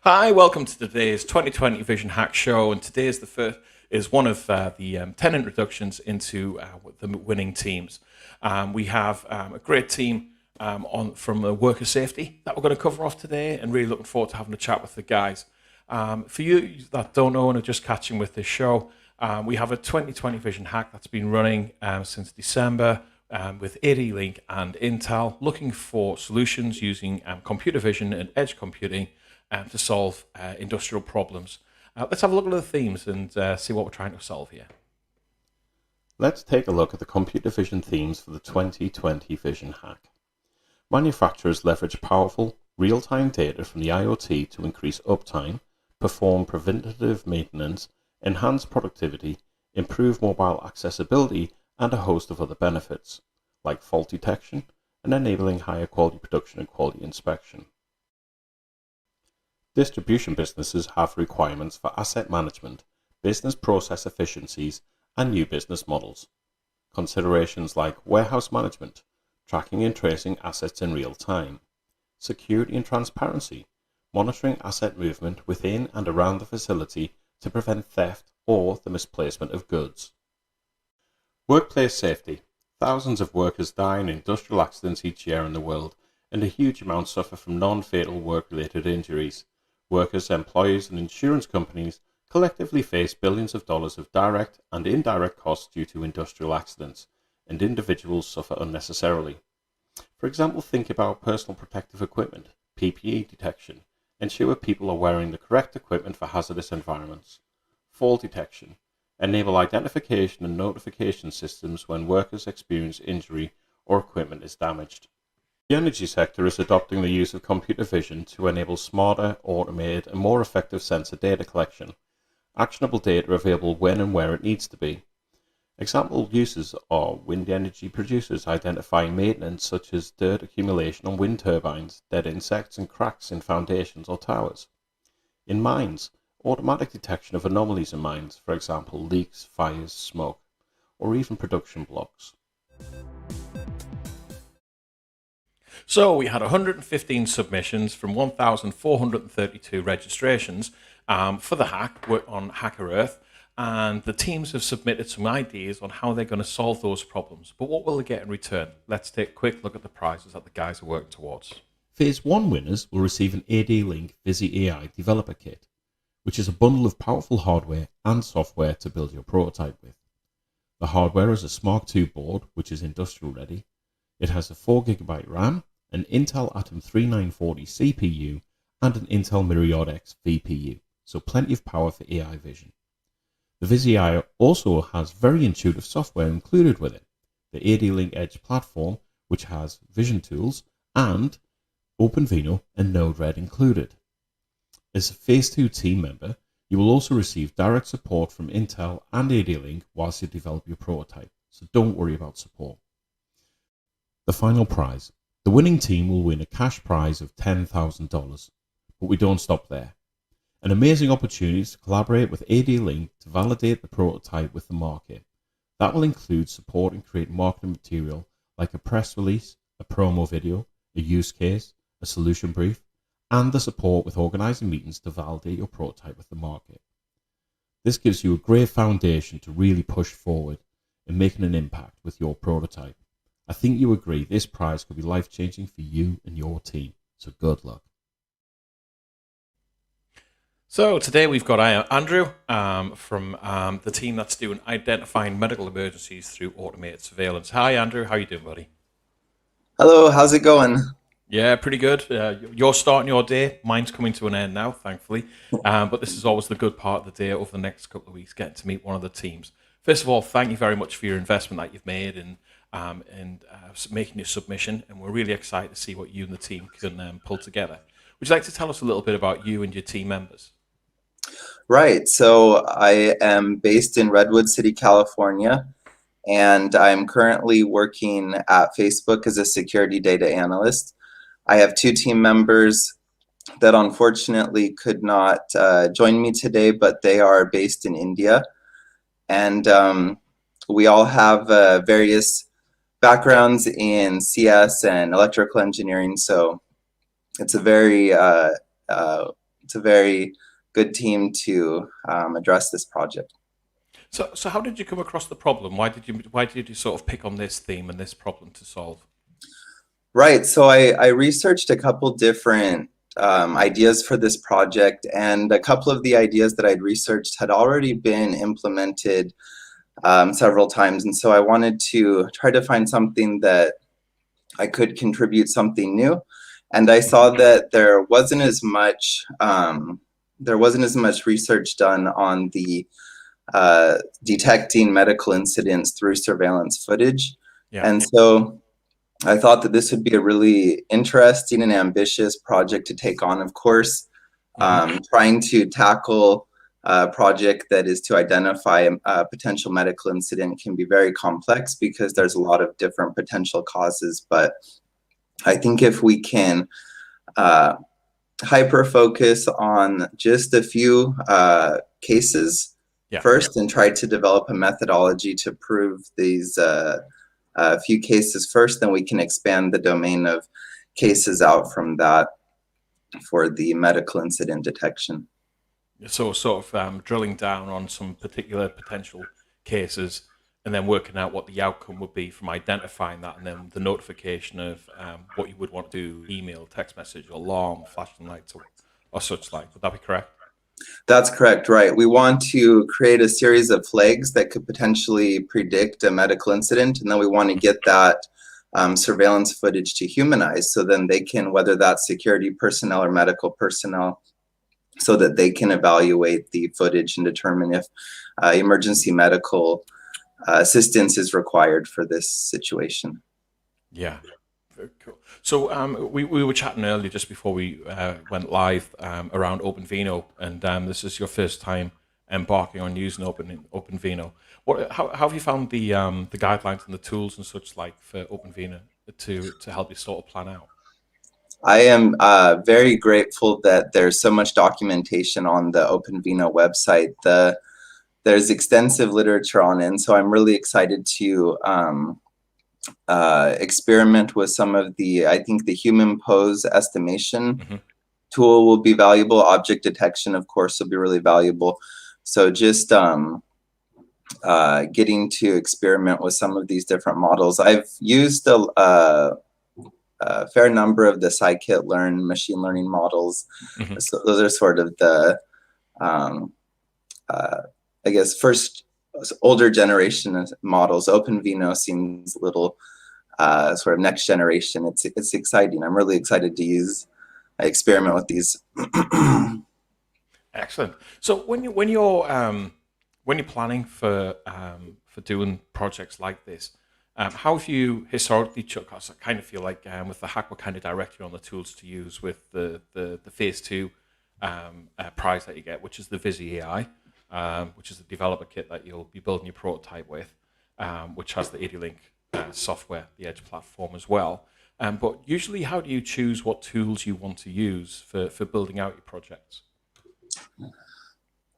Hi, welcome to today's 2020 Vision Hack Show, and today is the first is one of the 10 introductions into the winning teams. We have a great team on from worker safety that we're going to cover off today, and really looking forward to having a chat with the guys. For you that don't know and are just catching with this show, we have a 2020 Vision Hack that's been running since December. With AD-Link and Intel, looking for solutions using computer vision and edge computing to solve industrial problems. Let's have a look at the themes and see what we're trying to solve here. Let's take a look at the computer vision themes for the 2020 Vision Hack. Manufacturers leverage powerful, real-time data from the IoT to increase uptime, perform preventative maintenance, enhance productivity, improve mobile accessibility, and a host of other benefits, like fault detection and enabling higher quality production and quality inspection. Distribution businesses have requirements for asset management, business process efficiencies, and new business models. Considerations like warehouse management, tracking and tracing assets in real time, security and transparency, monitoring asset movement within and around the facility to prevent theft or the misplacement of goods. Workplace safety. Thousands of workers die in industrial accidents each year in the world, and a huge amount suffer from non-fatal work-related injuries. Workers, employers, and insurance companies collectively face billions of dollars of direct and indirect costs due to industrial accidents, and individuals suffer unnecessarily. For example, think about personal protective equipment, PPE detection. Ensure people are wearing the correct equipment for hazardous environments. Fall detection. Enable identification and notification systems when workers experience injury or equipment is damaged. The energy sector is adopting the use of computer vision to enable smarter, automated, and more effective sensor data collection. Actionable data available when and where it needs to be. Example uses are wind energy producers identifying maintenance such as dirt accumulation on wind turbines, dead insects, and cracks in foundations or towers. In mines, automatic detection of anomalies in mines, for example leaks, fires, smoke, or even production blocks. So we had 115 submissions from 1,432 registrations for the hack on Hacker Earth, and the teams have submitted some ideas on how they're going to solve those problems. But what will they get in return? Let's take a quick look at the prizes that the guys are working towards. Phase 1 winners will receive an AD-Link Visi AI Developer Kit, which is a bundle of powerful hardware and software to build your prototype with. The hardware is a Smart 2 board, which is industrial ready. It has a 4GB RAM, an Intel Atom 3940 CPU, and an Intel Myriad X VPU, so plenty of power for AI vision. The Visi AI also has very intuitive software included with it, the AD-Link Edge platform, which has vision tools, and OpenVINO and Node-RED included. As a Phase 2 team member, you will also receive direct support from Intel and AD-Link whilst you develop your prototype, so don't worry about support. The final prize. The winning team will win a cash prize of $10,000, but we don't stop there. An amazing opportunity to collaborate with AD-Link to validate the prototype with the market. That will include support and create marketing material like a press release, a promo video, a use case, a solution brief, and the support with organising meetings to validate your prototype with the market. This gives you a great foundation to really push forward in making an impact with your prototype. I think you agree this prize could be life-changing for you and your team, so good luck. So today we've got Andrew from the team that's doing identifying medical emergencies through automated surveillance. Hi Andrew, how you doing, buddy? Hello, how's it going? Yeah, pretty good. You're starting your day. Mine's coming to an end now, thankfully. But this is always the good part of the day over the next couple of weeks, getting to meet one of the teams. First of all, thank you very much for your investment that you've made in making your submission. And we're really excited to see what you and the team can pull together. Would you like to tell us a little bit about you and your team members? Right, so I am based in Redwood City, California, and I'm currently working at Facebook as a security data analyst. I have two team members that unfortunately could not join me today, but they are based in India. And we all have various backgrounds in CS and electrical engineering, so it's a very it's a very good team to address this project. So how did you come across the problem? Why did you sort of pick on this theme and this problem to solve? Right. So I researched a couple different ideas for this project, and a couple of the ideas that I'd researched had already been implemented several times. And so I wanted to try to find something that I could contribute something new. And I saw that there wasn't as much research done on the detecting medical incidents through surveillance footage. Yeah. And so I thought that this would be a really interesting and ambitious project to take on, of course. Trying to tackle a project that is to identify a potential medical incident can be very complex because there's a lot of different potential causes. But I think if we can hyper focus on just a few cases first and try to develop a methodology to prove these few cases first, then we can expand the domain of cases out from that for the medical incident detection. So sort of drilling down on some particular potential cases and then working out what the outcome would be from identifying that, and then the notification of what you would want to do, email, text message, alarm, flashing lights, or such like. Would that be correct? That's correct, right. We want to create a series of flags that could potentially predict a medical incident, and then we want to get that surveillance footage to humanize, so then they can, whether that's security personnel or medical personnel, so that they can evaluate the footage and determine if emergency medical assistance is required for this situation. Yeah, very cool. So we were chatting earlier just before we went live around OpenVino, and this is your first time embarking on using OpenVino. How have you found the guidelines and the tools and such like for OpenVino to help you sort of plan out? I am very grateful that there's so much documentation on the OpenVino website. There's extensive literature on it, and so I'm really excited to experiment with some of I think the human pose estimation tool will be valuable. Object detection, of course, will be really valuable. So just getting to experiment with some of these different models. I've used a fair number of the scikit-learn machine learning models. So those are sort of the I guess first older generation models. OpenVino seems a little sort of next generation. It's exciting. I'm really excited to experiment with these. Excellent. So when you're planning for doing projects like this, how have you historically, because I kind of feel like with the hack, we're kind of directed on the tools to use with the phase 2 prize that you get, which is the Visi AI. Which is the developer kit that you'll be building your prototype with, which has the AD-Link software, the Edge platform as well. But usually, how do you choose what tools you want to use for building out your projects?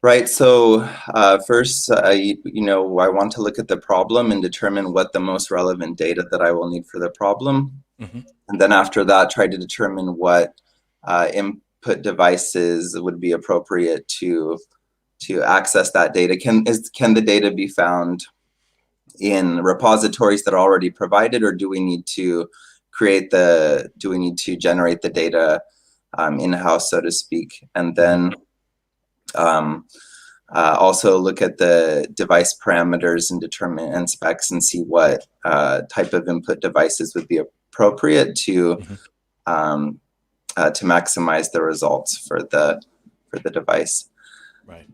Right. So first, I want to look at the problem and determine what the most relevant data that I will need for the problem. And then after that, try to determine what input devices would be appropriate to access that data. Can the data be found in repositories that are already provided, or do we need to generate the data in-house, so to speak? And then also look at the device parameters and determine specs and see what type of input devices would be appropriate to maximize the results for the device. Right.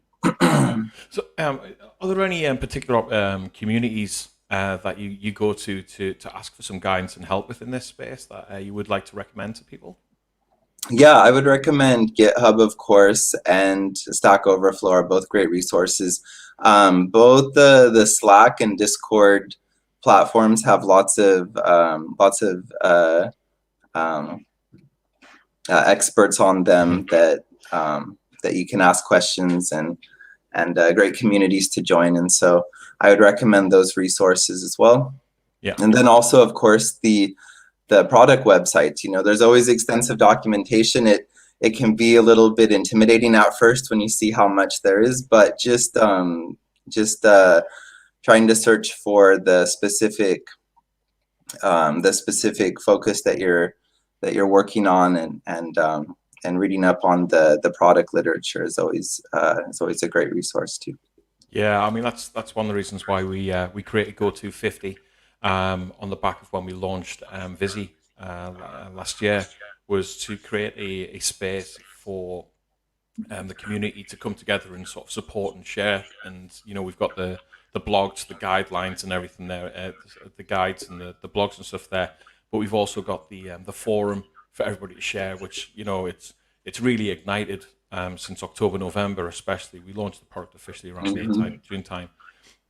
So, are there any particular communities that you go to ask for some guidance and help within this space that you would like to recommend to people? Yeah, I would recommend GitHub, of course, and Stack Overflow are both great resources. Both the Slack and Discord platforms have lots of experts on them that you can ask questions, and great communities to join. And so I would recommend those resources as well. Yeah. And then also, of course, the product websites. There's always extensive documentation. It it can be a little bit intimidating at first when you see how much there is, but just trying to search for the specific focus that you're working on, and reading up on the product literature is always a great resource too. Yeah, I mean that's one of the reasons why we created Go250 on the back of when we launched Visi last year, was to create a space for the community to come together and sort of support and share. And we've got the blogs, the guidelines, and everything there, the guides and the blogs and stuff there. But we've also got the forum for everybody to share, which it's really ignited since October, November, especially. We launched the product officially around June time.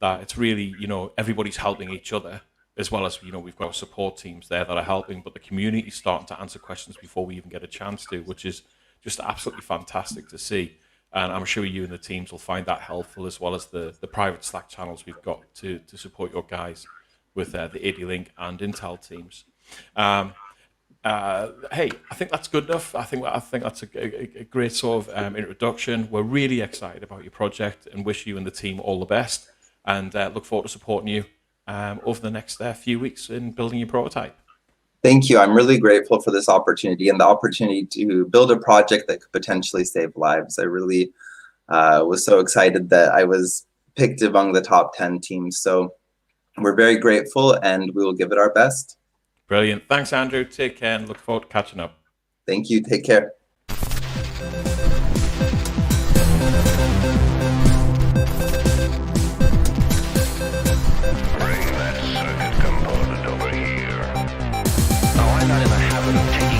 That it's really everybody's helping each other, as well as we've got support teams there that are helping, but the community's starting to answer questions before we even get a chance to, which is just absolutely fantastic to see. And I'm sure you and the teams will find that helpful, as well as the private Slack channels we've got to support your guys with the AD-Link and Intel teams. Hey, I think that's good enough. I think that's a great sort of introduction. We're really excited about your project and wish you and the team all the best, and look forward to supporting you over the next few weeks in building your prototype. Thank you. I'm really grateful for this opportunity and the opportunity to build a project that could potentially save lives. I really was so excited that I was picked among the top 10 teams. So we're very grateful, and we will give it our best. Brilliant. Thanks, Andrew. Take care, and look forward to catching up. Thank you. Take care. I'm not in the habit of taking